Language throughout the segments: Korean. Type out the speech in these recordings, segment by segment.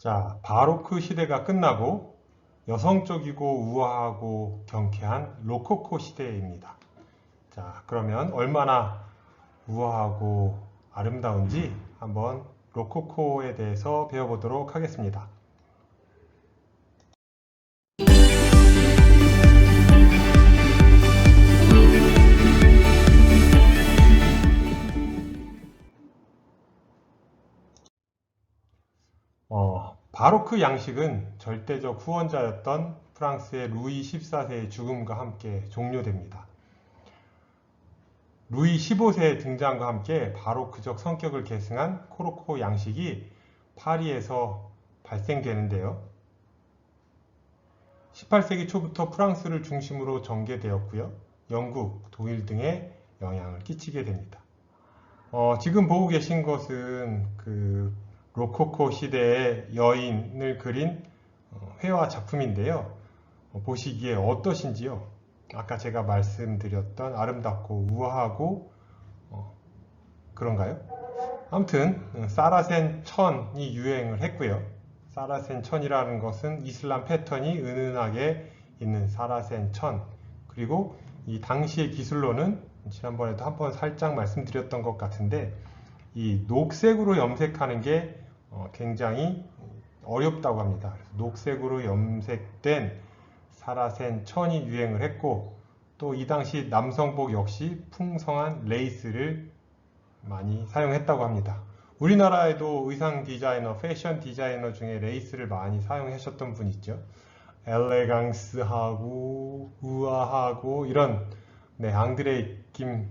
자, 바로크 시대가 끝나고 여성적이고 우아하고 경쾌한 로코코 시대입니다. 자, 그러면 얼마나 우아하고 아름다운지 한번 로코코에 대해서 배워보도록 하겠습니다. 바로크 양식은 절대적 후원자였던 프랑스의 루이 14세의 죽음과 함께 종료됩니다. 루이 15세의 등장과 함께 바로크적 성격을 계승한 코로코 양식이 파리에서 발생되는데요. 18세기 초부터 프랑스를 중심으로 전개되었고요. 영국, 독일 등에 영향을 끼치게 됩니다. 지금 보고 계신 것은 로코코 시대의 여인을 그린 회화 작품인데요. 보시기에 어떠신지요? 아까 제가 말씀드렸던 아름답고 우아하고 그런가요? 아무튼 사라센 천이 유행을 했고요. 사라센 천이라는 것은 이슬람 패턴이 은은하게 있는 사라센 천, 그리고 이 당시의 기술로는 지난번에도 한번 살짝 말씀드렸던 것 같은데 이 녹색으로 염색하는 게 굉장히 어렵다고 합니다. 그래서 녹색으로 염색된 사라센 천이 유행을 했고, 또 이 당시 남성복 역시 풍성한 레이스를 많이 사용했다고 합니다. 우리나라에도 의상 디자이너, 패션 디자이너 중에 레이스를 많이 사용하셨던 분 있죠. 엘레강스하고 우아하고 이런 앙드레이 김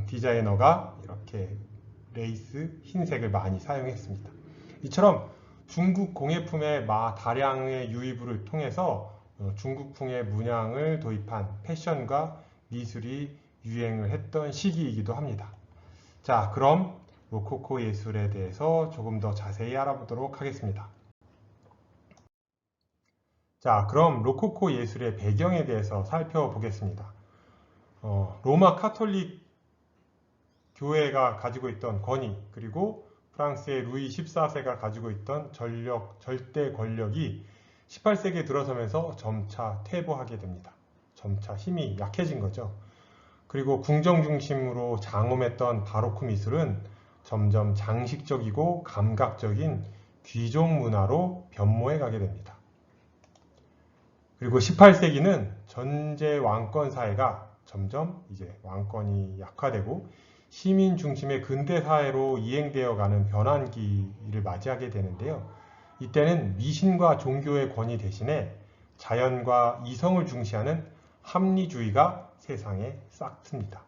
디자이너가 이렇게 레이스 흰색을 많이 사용했습니다. 이처럼 중국 공예품의 다량의 유입을 통해서 중국풍의 문양을 도입한 패션과 미술이 유행을 했던 시기이기도 합니다. 자, 그럼 로코코 예술에 대해서 조금 더 자세히 알아보도록 하겠습니다. 자, 그럼 로코코 예술의 배경에 대해서 살펴보겠습니다. 로마 카톨릭 교회가 가지고 있던 권위, 그리고 프랑스의 루이 14세가 가지고 있던 절대 권력이 18세기에 들어서면서 점차 퇴보하게 됩니다. 점차 힘이 약해진 거죠. 그리고 궁정 중심으로 장엄했던 바로크 미술은 점점 장식적이고 감각적인 귀족 문화로 변모해 가게 됩니다. 그리고 18세기는 전제 왕권 사회가 점점 이제 왕권이 약화되고 시민 중심의 근대 사회로 이행되어 가는 변환기를 맞이하게 되는데요. 이때는 미신과 종교의 권위 대신에 자연과 이성을 중시하는 합리주의가 세상에 싹 틉니다.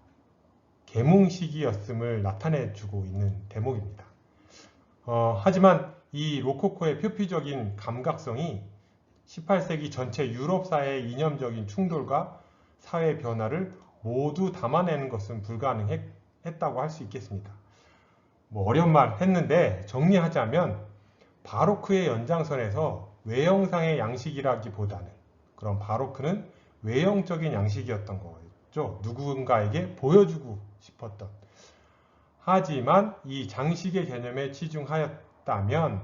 계몽시기였음을 나타내주고 있는 대목입니다. 하지만 이 로코코의 표피적인 감각성이 18세기 전체 유럽 사회의 이념적인 충돌과 사회 변화를 모두 담아내는 것은 불가능했다고 할 수 있겠습니다. 어려운 말 했는데 정리하자면 바로크의 연장선에서 외형상의 양식이라기보다는 그런 바로크는 외형적인 양식이었던 거였죠. 누군가에게 보여주고 싶었던. 하지만 이 장식의 개념에 치중하였다면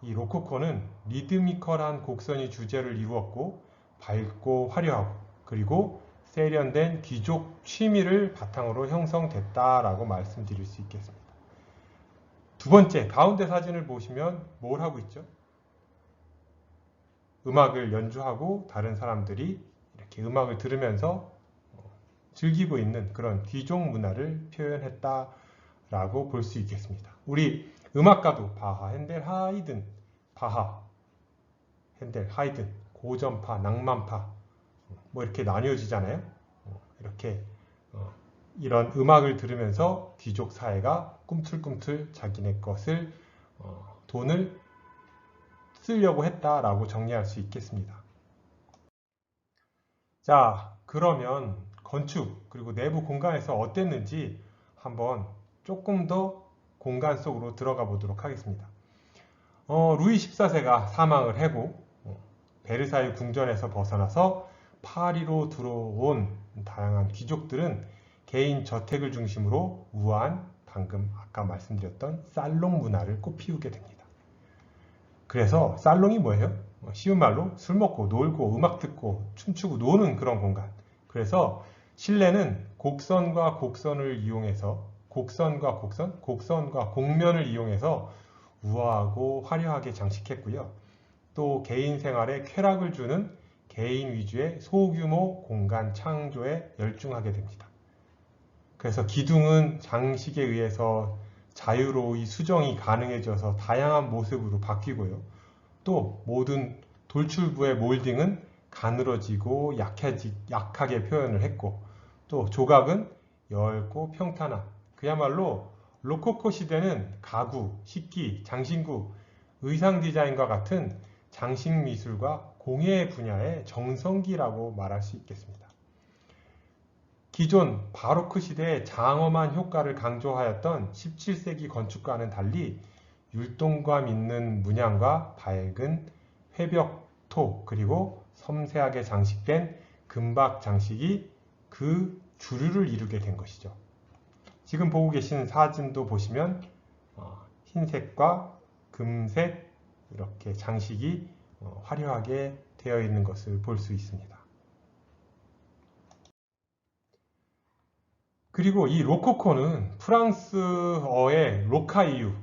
이 로코코는 리드미컬한 곡선이 주제를 이루었고 밝고 화려하고 그리고 세련된 귀족 취미를 바탕으로 형성됐다라고 말씀드릴 수 있겠습니다. 두 번째, 가운데 사진을 보시면 뭘 하고 있죠? 음악을 연주하고 다른 사람들이 이렇게 음악을 들으면서 즐기고 있는 그런 귀족 문화를 표현했다라고 볼 수 있겠습니다. 우리 음악가도 바하, 핸델, 하이든, 고전파, 낭만파 이렇게 나뉘어지잖아요. 이렇게 이런 음악을 들으면서 귀족 사회가 꿈틀꿈틀 자기네 것을 돈을 쓰려고 했다라고 정리할 수 있겠습니다. 자, 그러면 건축 그리고 내부 공간에서 어땠는지 한번 조금 더 공간 속으로 들어가 보도록 하겠습니다. 루이 14세가 사망을 하고 베르사유 궁전에서 벗어나서 파리로 들어온 다양한 귀족들은 개인 저택을 중심으로 우아한 방금 아까 말씀드렸던 살롱 문화를 꽃피우게 됩니다. 그래서 살롱이 뭐예요? 쉬운 말로 술 먹고 놀고 음악 듣고 춤추고 노는 그런 공간. 그래서 실내는 곡선과 곡선을 이용해서 곡선과 곡선, 곡선과 곡면을 이용해서 우아하고 화려하게 장식했고요. 또 개인 생활에 쾌락을 주는 개인 위주의 소규모 공간 창조에 열중하게 됩니다. 그래서 기둥은 장식에 의해서 자유로이 수정이 가능해져서 다양한 모습으로 바뀌고요. 또 모든 돌출부의 몰딩은 가늘어지고 약하게 표현을 했고, 또 조각은 얇고 평탄한, 그야말로 로코코 시대는 가구, 식기, 장신구, 의상 디자인과 같은 장식 미술과 공예 분야의 정성기라고 말할 수 있겠습니다. 기존 바로크 시대의 장엄한 효과를 강조하였던 17세기 건축과는 달리 율동감 있는 문양과 밝은 회벽토 그리고 섬세하게 장식된 금박 장식이 그 주류를 이루게 된 것이죠. 지금 보고 계신 사진도 보시면 흰색과 금색 이렇게 장식이 화려하게 되어 있는 것을 볼 수 있습니다. 그리고 이 로코코는 프랑스어의 로카이유,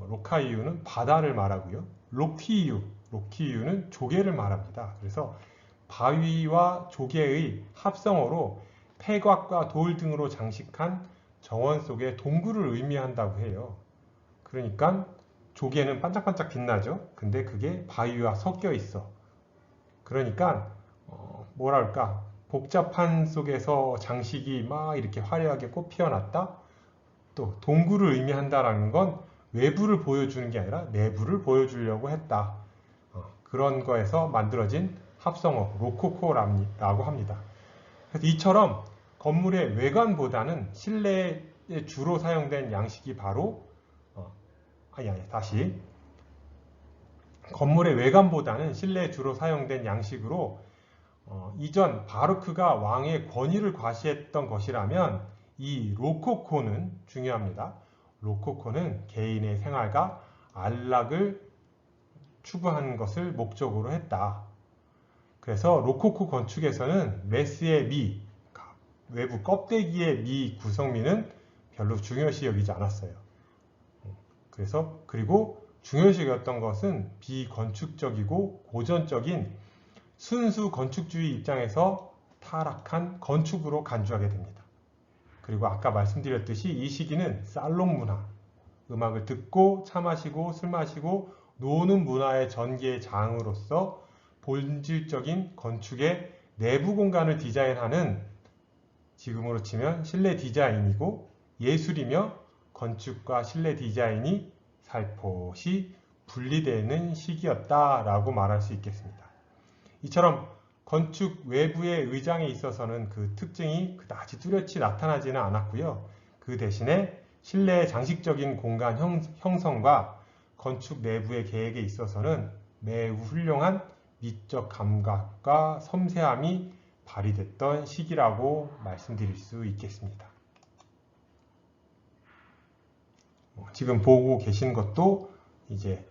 로카이유는 바다를 말하고요. 로키유는 조개를 말합니다. 그래서 바위와 조개의 합성어로 폐곽과 돌 등으로 장식한 정원 속의 동굴을 의미한다고 해요. 그러니까 조개는 반짝반짝 빛나죠. 근데 그게 바위와 섞여 있어. 그러니까 뭐랄까 복잡한 속에서 장식이 막 이렇게 화려하게 꽃 피어났다. 또 동굴을 의미한다라는 건 외부를 보여주는 게 아니라 내부를 보여주려고 했다. 그런 거에서 만들어진 합성어 로코코라고 합니다. 그래서 이처럼 건물의 외관보다는 실내에 주로 사용된 양식이 바로 건물의 외관보다는 실내에 주로 사용된 양식으로 이전 바로크가 왕의 권위를 과시했던 것이라면 이 로코코는 중요합니다. 로코코는 개인의 생활과 안락을 추구하는 것을 목적으로 했다. 그래서 로코코 건축에서는 메스의 미, 외부 껍데기의 미 구성미는 별로 중요시 여기지 않았어요. 그리고 중요시 여겼던 것은 비건축적이고 고전적인 순수 건축주의 입장에서 타락한 건축으로 간주하게 됩니다. 그리고 아까 말씀드렸듯이 이 시기는 살롱 문화, 음악을 듣고 차 마시고 술 마시고 노는 문화의 전개의 장으로서 본질적인 건축의 내부 공간을 디자인하는 지금으로 치면 실내 디자인이고 예술이며 건축과 실내 디자인이 살포시 분리되는 시기였다라고 말할 수 있겠습니다. 이처럼 건축 외부의 의장에 있어서는 그 특징이 그다지 뚜렷이 나타나지는 않았고요. 그 대신에 실내의 장식적인 공간 형성과 건축 내부의 계획에 있어서는 매우 훌륭한 미적 감각과 섬세함이 발휘됐던 시기라고 말씀드릴 수 있겠습니다. 지금 보고 계신 것도 이제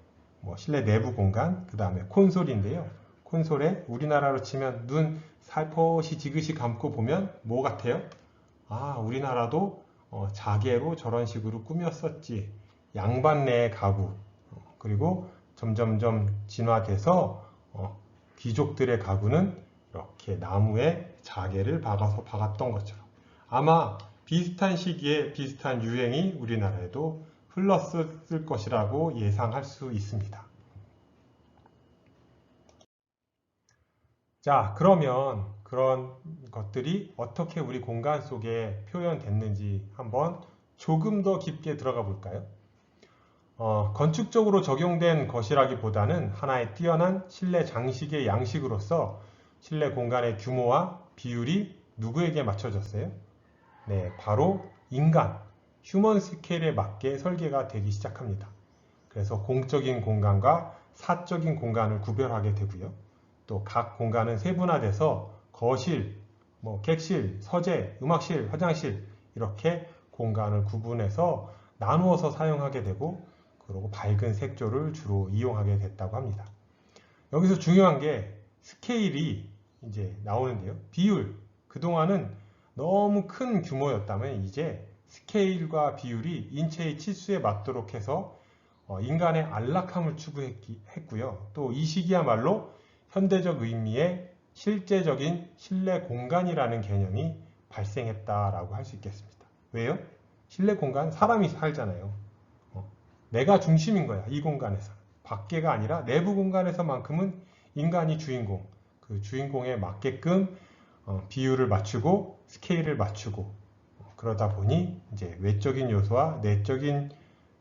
실내 내부 공간, 그 다음에 콘솔인데요. 콘솔에 우리나라로 치면 눈 살포시 지그시 감고 보면 뭐 같아요? 우리나라도 자개로 저런 식으로 꾸몄었지. 양반네의 가구. 그리고 점점점 진화돼서 귀족들의 가구는 이렇게 나무에 자개를 박았던 것처럼. 아마 비슷한 시기에 비슷한 유행이 우리나라에도 흘렀을 것이라고 예상할 수 있습니다. 자, 그러면 그런 것들이 어떻게 우리 공간 속에 표현됐는지 한번 조금 더 깊게 들어가 볼까요? 건축적으로 적용된 것이라기보다는 하나의 뛰어난 실내 장식의 양식으로서 실내 공간의 규모와 비율이 누구에게 맞춰졌어요? 네, 바로 인간, 휴먼 스케일에 맞게 설계가 되기 시작합니다. 그래서 공적인 공간과 사적인 공간을 구별하게 되고요. 또 각 공간은 세분화돼서 거실, 객실, 서재, 음악실, 화장실 이렇게 공간을 구분해서 나누어서 사용하게 되고 그리고 밝은 색조를 주로 이용하게 됐다고 합니다. 여기서 중요한 게 스케일이 이제 나오는데요. 비율. 그동안은 너무 큰 규모였다면 이제 스케일과 비율이 인체의 치수에 맞도록 해서 인간의 안락함을 추구했고요. 또 이 시기야말로 현대적 의미의 실제적인 실내 공간이라는 개념이 발생했다라고 할 수 있겠습니다. 왜요? 실내 공간, 사람이 살잖아요. 내가 중심인 거야, 이 공간에서. 밖에가 아니라 내부 공간에서만큼은 인간이 주인공, 그 주인공에 맞게끔 비율을 맞추고 스케일을 맞추고 그러다 보니 이제 외적인 요소와 내적인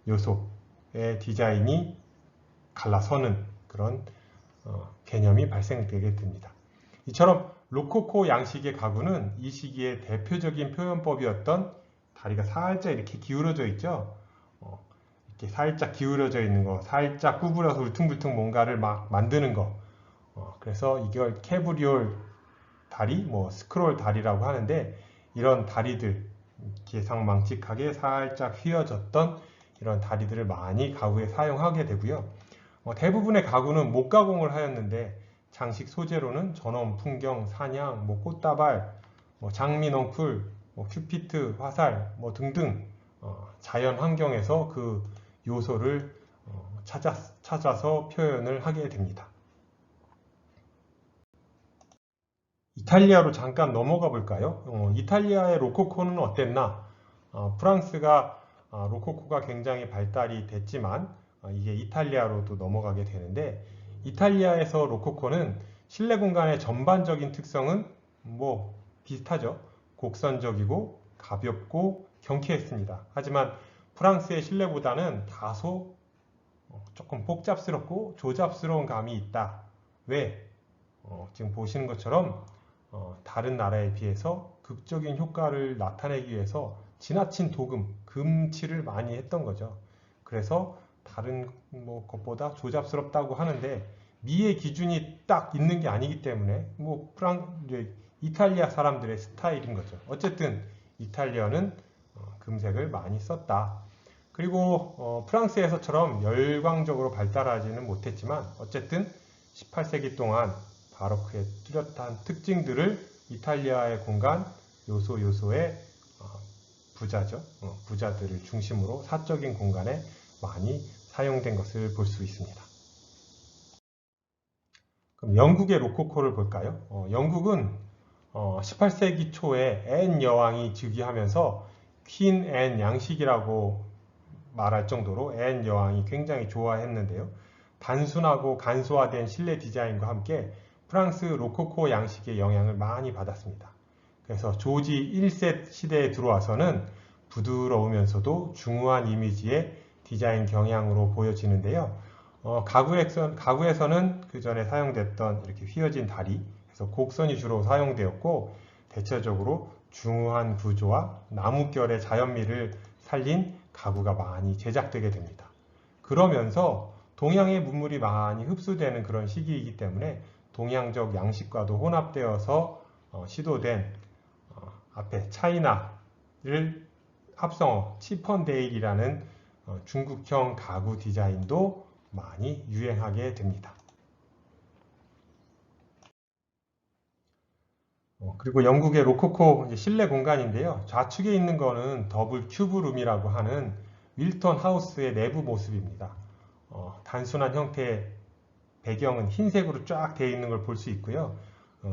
요소의 디자인이 갈라서는 그런 개념이 발생되게 됩니다. 이처럼 로코코 양식의 가구는 이 시기의 대표적인 표현법이었던 다리가 살짝 이렇게 기울어져 있죠. 이렇게 살짝 기울어져 있는 거, 살짝 구부려서 울퉁불퉁 뭔가를 막 만드는 거. 그래서 이걸 캐브리올 다리, 뭐 스크롤 다리라고 하는데 이런 다리들, 예상망측하게 살짝 휘어졌던 이런 다리들을 많이 가구에 사용하게 되고요. 대부분의 가구는 목가공을 하였는데 장식 소재로는 전원, 풍경, 사냥, 꽃다발, 장미, 넝쿨, 큐피트, 화살 등등 자연 환경에서 그 요소를 찾아서 표현을 하게 됩니다. 이탈리아로 잠깐 넘어가 볼까요? 이탈리아의 로코코는 어땠나? 프랑스가 로코코가 굉장히 발달이 됐지만 이게 이탈리아로도 넘어가게 되는데 이탈리아에서 로코코는 실내 공간의 전반적인 특성은 비슷하죠. 곡선적이고 가볍고 경쾌했습니다. 하지만 프랑스의 실내보다는 다소 조금 복잡스럽고 조잡스러운 감이 있다. 왜? 지금 보시는 것처럼 다른 나라에 비해서 극적인 효과를 나타내기 위해서 지나친 도금, 금칠을 많이 했던 거죠. 그래서 다른 것보다 조잡스럽다고 하는데 미의 기준이 딱 있는 게 아니기 때문에 이탈리아 사람들의 스타일인 거죠. 어쨌든 이탈리아는 금색을 많이 썼다. 그리고 프랑스에서처럼 열광적으로 발달하지는 못했지만 어쨌든 18세기 동안 바로크의 뚜렷한 특징들을 이탈리아의 공간 요소의 부자들을 중심으로 사적인 공간에 많이 사용된 것을 볼 수 있습니다. 그럼 영국의 로코코를 볼까요? 영국은 18세기 초에 앤 여왕이 즉위하면서 퀸 앤 양식이라고 말할 정도로 앤 여왕이 굉장히 좋아했는데요. 단순하고 간소화된 실내 디자인과 함께 프랑스 로코코 양식의 영향을 많이 받았습니다. 그래서 조지 1세 시대에 들어와서는 부드러우면서도 중후한 이미지의 디자인 경향으로 보여지는데요. 가구에서는 그 전에 사용됐던 이렇게 휘어진 다리, 그래서 곡선이 주로 사용되었고 대체적으로 중후한 구조와 나뭇결의 자연미를 살린 가구가 많이 제작되게 됩니다. 그러면서 동양의 문물이 많이 흡수되는 그런 시기이기 때문에 동양적 양식과도 혼합되어서 시도된 앞에 차이나를 합성어 치펀데일이라는 중국형 가구 디자인도 많이 유행하게 됩니다. 그리고 영국의 로코코 실내 공간인데요. 좌측에 있는 거는 더블 큐브룸이라고 하는 윌턴 하우스의 내부 모습입니다. 단순한 형태의 배경은 흰색으로 쫙 되어 있는 걸 볼 수 있고요.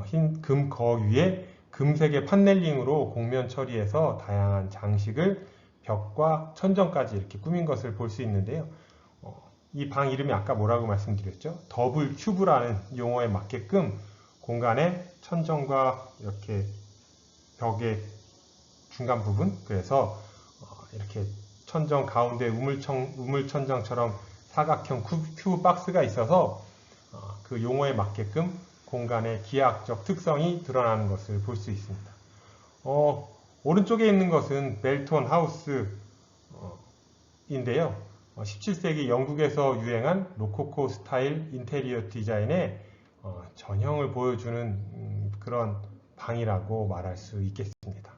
흰 금거 위에 금색의 판넬링으로 곡면 처리해서 다양한 장식을 벽과 천정까지 이렇게 꾸민 것을 볼 수 있는데요. 이 방 이름이 아까 뭐라고 말씀드렸죠? 더블 큐브라는 용어에 맞게끔 공간에 천정과 이렇게 벽의 중간 부분, 그래서 이렇게 천정 가운데 우물천정처럼 사각형 큐브 박스가 있어서 그 용어에 맞게끔 공간의 기하학적 특성이 드러나는 것을 볼 수 있습니다. 오른쪽에 있는 것은 벨톤 하우스인데요. 17세기 영국에서 유행한 로코코 스타일 인테리어 디자인의 전형을 보여주는 그런 방이라고 말할 수 있겠습니다.